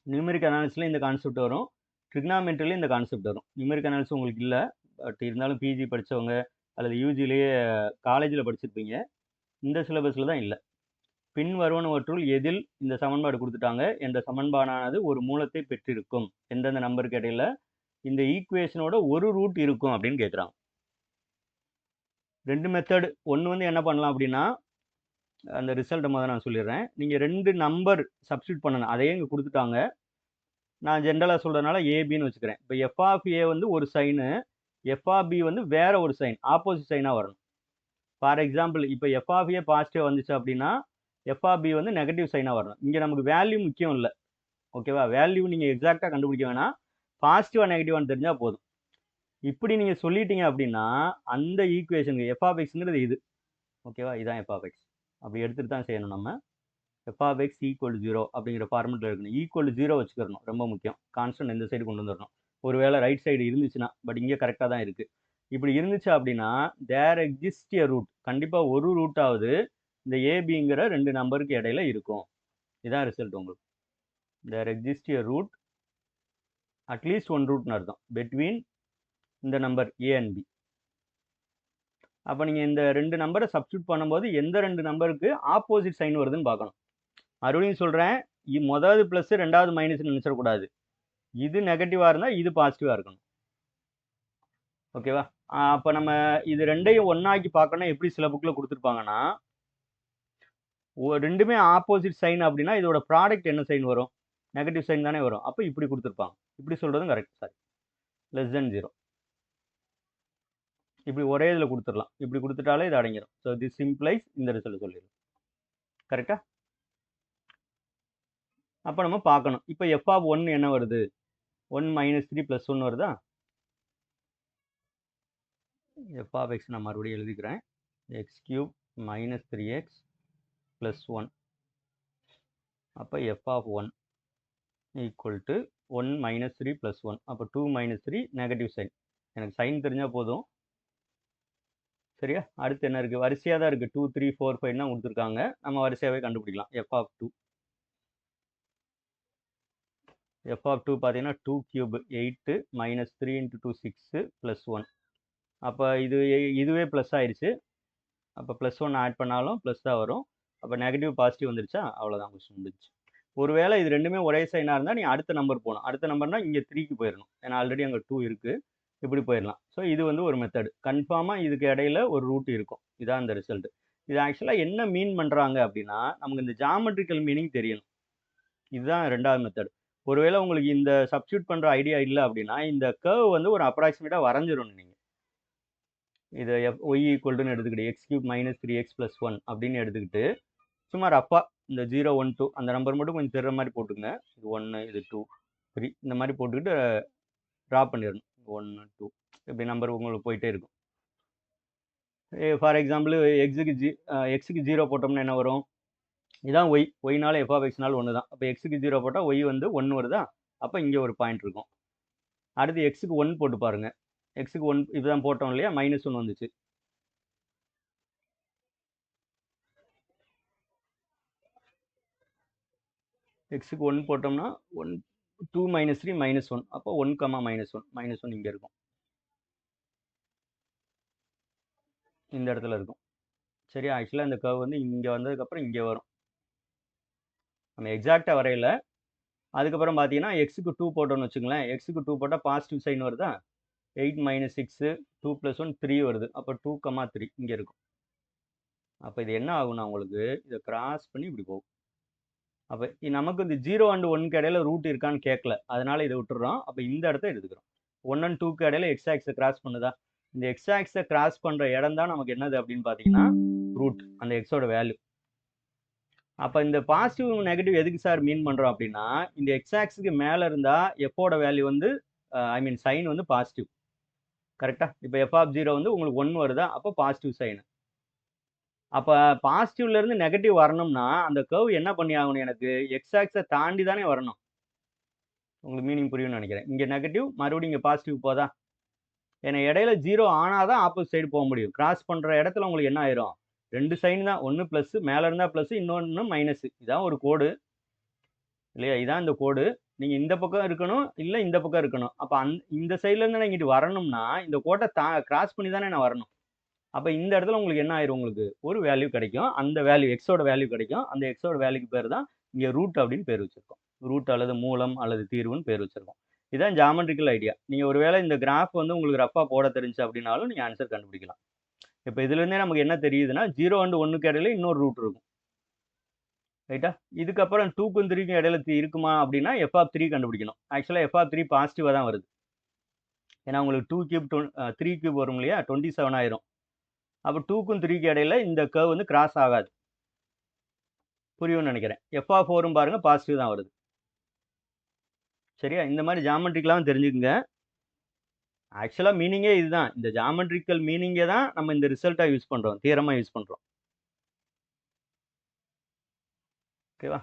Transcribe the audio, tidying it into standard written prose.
Numeric அனாலிசிஸில் இந்த concept வரும், ட்ரிக்னாமெட்ரியில் இந்த கான்செப்ட் வரும். நியூமெரிக் அனாலிசிஸ் உங்களுக்கு இல்லை, பட் இருந்தாலும் பிஜி படித்தவங்க அல்லது யூஜிலேயே காலேஜில் படிச்சிருப்பீங்க. இந்த சிலபஸில் தான் இல்லை. பின் வருவனவற்றுள் எதில் இந்த சமன்பாடு கொடுத்துட்டாங்க என்ற சமன்பாடானது ஒரு மூலத்தை பெற்றிருக்கும், எந்தெந்த நம்பருக்கு இடையில இந்த ஈக்குவேஷனோட ஒரு ரூட் இருக்கும் அப்படின்னு கேட்குறாங்க. ரெண்டு மெத்தட். ஒன்று வந்து என்ன பண்ணலாம் அப்படின்னா, அந்த ரிசல்ட்டை முதல்ல நான் சொல்லிடுறேன். நீங்கள் ரெண்டு நம்பர் சப்ஸ்டியூட் பண்ணணும், அதையே இங்கே கொடுத்துட்டாங்க. நான் ஜென்ரலாக சொல்கிறதுனால ஏபின்னு வச்சுக்கிறேன். இப்போ எஃப் ஆஃப் ஏ வந்து ஒரு சைனு, எஃப் ஆஃப் பி வந்து வேற ஒரு சைன், ஆப்போசிட் சைனாக வரணும். ஃபார் எக்ஸாம்பிள் இப்போ எஃப் ஆஃப் ஏ பாசிட்டிவ் வந்துச்சு அப்படின்னா எஃப் ஆஃப் பி வந்து நெகட்டிவ் சைனாக வரணும். இங்கே நமக்கு வேல்யூ முக்கியம் இல்லை, ஓகேவா? வேல்யூ நீங்கள் எக்ஸாக்டாக கண்டுபிடிக்க வேணாம், பாசிட்டிவாக நெகட்டிவானு தெரிஞ்சால் போதும். இப்படி நீங்கள் சொல்லிட்டீங்க அப்படின்னா அந்த ஈக்குவேஷனுக்கு எஃப் ஆஃப் எக்ஸுங்கிறது இது, ஓகேவா? இதுதான் எஃப் ஆஃப் எக்ஸ். அப்படி எடுத்துகிட்டு தான் செய்யணும் நம்ம. எஃப் ஆஃப் எக்ஸ் ஈக்குவல் 0 அப்படிங்கிற ஃபார்மெட்டில் இருக்கணும். ஈக்குவல் 0 வச்சுக்கிறணும், ரொம்ப முக்கியம். கான்ஸ்டன்ட் இந்த சைடு கொண்டு வந்துடணும். ஒருவேளை ரைட் சைடு இருந்துச்சுன்னா, பட் இங்கே கரெக்டாக தான் இருக்குது. இப்படி இருந்துச்சு அப்படின்னா தேர் எக்ஸிஸ்ட் எ ரூட், கண்டிப்பாக ஒரு ரூட்டாவது இந்த ஏபிங்கிற ரெண்டு நம்பருக்கு இடையில இருக்கும். இதான் ரிசல்ட் உங்களுக்கு. There exist a route, at least one ரூட்னு அர்த்தம், பெட்வீன் இந்த நம்பர் ஏ அண்ட் பி. அப்போ நீங்கள் இந்த ரெண்டு நம்பரை சப்ஸ்டியூட் பண்ணும்போது எந்த ரெண்டு நம்பருக்கு ஆப்போசிட் சைன் வருதுன்னு பார்க்கணும். மறுபடியும் சொல்கிறேன், முதலாவது ப்ளஸ் ரெண்டாவது மைனஸ் நினச்சிடக்கூடாது. இது நெகட்டிவாக இருந்தால் இது பாசிட்டிவாக இருக்கணும், ஓகேவா? அப்போ நம்ம இது ரெண்டையும் ஒன்றாக்கி பார்க்கணும். எப்படி சில புக்கில் கொடுத்துருப்பாங்கன்னா, ரெண்டுமே ஆப்போசிட் சைன் அப்படின்னா இதோட ப்ராடக்ட் என்ன சைன் வரும்? நெகட்டிவ் சைன் தானே வரும். அப்போ இப்படி கொடுத்துருப்பாங்க. இப்படி சொல்கிறதும் கரெக்ட். சாரி, <0 இப்படி ஒரே இதில் கொடுத்துடலாம். இப்படி கொடுத்துட்டாலே இது அடங்கிடும். ஸோ திஸ் சிம்ப்ளைஸ் இந்த ரிசல்ட் சொல்லிடலாம். கரெக்டா? அப்போ நம்ம பார்க்கணும். இப்போ எஃப் ஆஃப் 1 என்ன வருது? 1 - 3 + 1 வருதா? எஃப் ஆஃப் எக்ஸ் நான் மறுபடியும் எழுதிக்கிறேன். x³ - 3x + 1. அப்போ எஃப் ஆஃப் 1 ஈக்குவல் டு 1 - 3 + 1. அப்போ 2 - 3 நெகட்டிவ் சைன். எனக்கு சைன் தெரிஞ்சால் போதும், சரியா? அடுத்து என்ன இருக்குது? வரிசையாக தான் இருக்குது. 2 3 4 5 தான் கொடுத்துருக்காங்க. நம்ம வரிசையாகவே கண்டுபிடிக்கலாம். எஃப் ஆஃப் 2 பார்த்தீங்கன்னா 2³ 8 - 3 × 2 6 + 1. அப்போ இதுவே ப்ளஸ் ஆயிடுச்சு. அப்போ +1 ஆட் பண்ணாலும் ப்ளஸ் தான் வரும். அப்போ நெகட்டிவ் பாசிட்டிவ் வந்துருச்சா? அவ்வளோதான், கொஸ்டின் முடிஞ்சிச்சு. ஒருவேளை இது ரெண்டுமே ஒரே சைனாக இருந்தால் நீ அடுத்த நம்பர் போகணும். அடுத்த நம்பர்னா இங்கே 3க்கு போயிடணும், ஏன்னா ஆல்ரெடி அங்கே 2 இருக்குது. இப்படி போயிடலாம். ஸோ இது வந்து ஒரு மெத்தடு. கன்ஃபார்மாக இதுக்கு இடையில ஒரு ரூட் இருக்கும். இதான் இந்த ரிசல்ட். இது ஆக்சுவலாக என்ன மீன் பண்ணுறாங்க அப்படின்னா, நமக்கு இந்த ஜாமெட்ரிக்கல் மீனிங் தெரியணும். இதுதான் ரெண்டாவது மெத்தட். ஒருவேளை உங்களுக்கு இந்த சப்ஸ்டியூட் பண்ணுற ஐடியா இல்லை அப்படின்னா இந்த கர்வ் வந்து ஒரு அப்ராக்சிமேட்டாக வரைஞ்சிடணும். நீங்கள் இதை y ஈக்குவல்டுன்னு எடுத்துக்கிட்டு x³ - 3x + 1 அப்படின்னு எடுத்துக்கிட்டு சும்மா ரஃபா இந்த 0 1 2 அந்த நம்பர் மட்டும் கொஞ்சம் தெரிற மாதிரி போட்டுங்க. இது 1, இது 2, 3 இந்த மாதிரி போட்டுக்கிட்டு ட்ரா பண்ணிடணும். 1 2 இப்படி நம்பர் உங்களுக்கு போயிட்டே இருக்கும். ஃபார் எக்ஸாம்பிள் எக்ஸுக்கு 0 போட்டோம்னா என்ன வரும்? இதான் ஒய்னால எஃப் ஆஃப் எக்ஸ்னால 1 தான். அப்போ எக்ஸுக்கு 0 போட்டால் ஒய் வந்து 1 வருதா? அப்போ இங்கே ஒரு பாயிண்ட் இருக்கும். அடுத்து எக்ஸுக்கு 1 போட்டு பாருங்க. எக்ஸுக்கு 1 இதுதான் போட்டோம் இல்லையா? -1 வந்துச்சு. எக்ஸுக்கு 1 போட்டோம்னா 1 2 - 3 -1. அப்போ 1, -1 இங்கே இருக்கும், இந்த இடத்துல இருக்கும். சரியா? ஆக்சுவலாக இந்த கர்வ் வந்து இங்கே வந்ததுக்கப்புறம் இங்கே வரும். நம்ம எக்ஸாக்டாக வரையில. அதுக்கப்புறம் பார்த்தீங்கன்னா எக்ஸுக்கு 2 போட்டோன்னு வச்சுங்களேன். எக்ஸுக்கு 2 போட்டால் பாசிட்டிவ் சைன் வருதா? 8 - 6 2 + 1 3 வருது. அப்போ 2, 3 இங்கே இருக்கும். அப்போ இது என்ன ஆகும்னா உங்களுக்கு இதை கிராஸ் பண்ணி இப்படி போகும். அப்போ நமக்கு இந்த 0 and 1க்கு இடையில ரூட் இருக்கான்னு கேட்கல, அதனால இதை விட்டுறோம். அப்போ இந்த இடத்த எடுத்துக்கிறோம். 1 and 2க்கு இடையில எக்ஸ் ஆக்ஸை கிராஸ் பண்ணுதா? இந்த எக்ஸ் ஆக்ஸை கிராஸ் பண்ணுற இடம் தான் நமக்கு என்னது அப்படின்னு பார்த்தீங்கன்னா ரூட், அந்த எக்ஸோட வேல்யூ. அப்போ இந்த பாசிட்டிவ் நெகட்டிவ் எதுக்கு சார் மீன் பண்ணுறோம் அப்படின்னா, இந்த எக்ஸ் ஆக்ஸுக்கு மேலே இருந்தால் எஃபோட வேல்யூ வந்து சைன் வந்து பாசிட்டிவ். கரெக்டாக? இப்போ எஃப் ஆஃப் 0 வந்து உங்களுக்கு 1 வருதா? அப்போ பாசிட்டிவ் சைன். அப்போ பாசிட்டிவ்லேருந்து நெகட்டிவ் வரணும்னா அந்த கர்வ் என்ன பண்ணி ஆகணும்? எனக்கு எக்ஸ் ஆக்ஸை தாண்டி தானே வரணும். உங்களுக்கு மீனிங் புரியும்னு நினைக்கிறேன். இங்கே நெகட்டிவ் மறுபடியும் இங்கே பாசிட்டிவ் போதா? ஏன்னா இடையில 0 ஆனால் தான் ஆப்போசிட் சைடு போக முடியும். கிராஸ் பண்ணுற இடத்துல உங்களுக்கு என்ன ஆயிரும்? ரெண்டு சைன் தான், ஒன்று ப்ளஸ் மேலே இருந்தால் ப்ளஸ், இன்னொன்று மைனஸ். இதான் ஒரு கோடு. இல்லையா? இதான் இந்த கோடு. நீங்க இந்த பக்கம் இருக்கணும், இல்ல இந்த பக்கம் இருக்கணும். அப்ப இந்த சைட்லேருந்து நான் இங்கிட்டு வரணும்னா, இந்த கோட்ட கிராஸ் பண்ணி தானே நான் வரணும். அப்ப இந்த இடத்துல உங்களுக்கு என்ன ஆயிரும் உங்களுக்கு? ஒரு வேல்யூ கிடைக்கும். அந்த வேல்யூ எக்ஸோட வேல்யூ கிடைக்கும். அந்த எக்ஸோட வேல்யூக்கு பேர் தான் இங்க ரூட் அப்படின்னு பேர் வச்சிருக்கோம். ரூட் அல்லது மூலம் அல்லது தீர்வுன்னு பேர் வச்சிருக்கோம். இதான் ஜியோமெட்ரிக்கல் ஐடியா. நீங்க ஒருவேளை இந்த கிராஃப் வந்து உங்களுக்கு ரஃப்பா போட தெரிஞ்சுச்சு அப்படின்னாலும் நீங்க ஆன்சர் கண்டுபிடிக்கலாம். இப்ப இதுலேருந்தே நமக்கு என்ன தெரியுதுன்னா, 0 அண்ட் 1க்கு இடையில இன்னொரு ரூட் இருக்கும். ரைட்டா? இதுக்கப்புறம் 2க்கும் 3க்கும் இடையில இருக்குமா அப்படின்னா எஃப் ஆஃப் 3 கண்டுபிடிக்கணும். ஆக்சுவலா எஃப் ஆஃப் 3 பாசிட்டிவா தான் வருது. ஏன்னா உங்களுக்கு 2 கியூப் 3 கியூப் வரும் இல்லையா? 27 ஆயிரும். அப்போ 2க்கும் 3க்கும் இடையில இந்த கர்வ் வந்து கிராஸ் ஆகாது. புரியும்னு நினைக்கிறேன். எஃப் ஆஃப் 4ம் பாருங்க பாசிட்டிவ் தான் வருது. சரியா? இந்த மாதிரி ஜியோமெட்ரிக்கெல்லாம் தெரிஞ்சுக்குங்க. ஆக்சுவலா மீனிங்கே இதுதான். இந்த ஜியோமெட்ரிக்கல் மீனிங்கே தான் நம்ம இந்த ரிசல்ட்டா யூஸ் பண்றோம். தியரமா யூஸ் பண்றோம். ஓகேவா?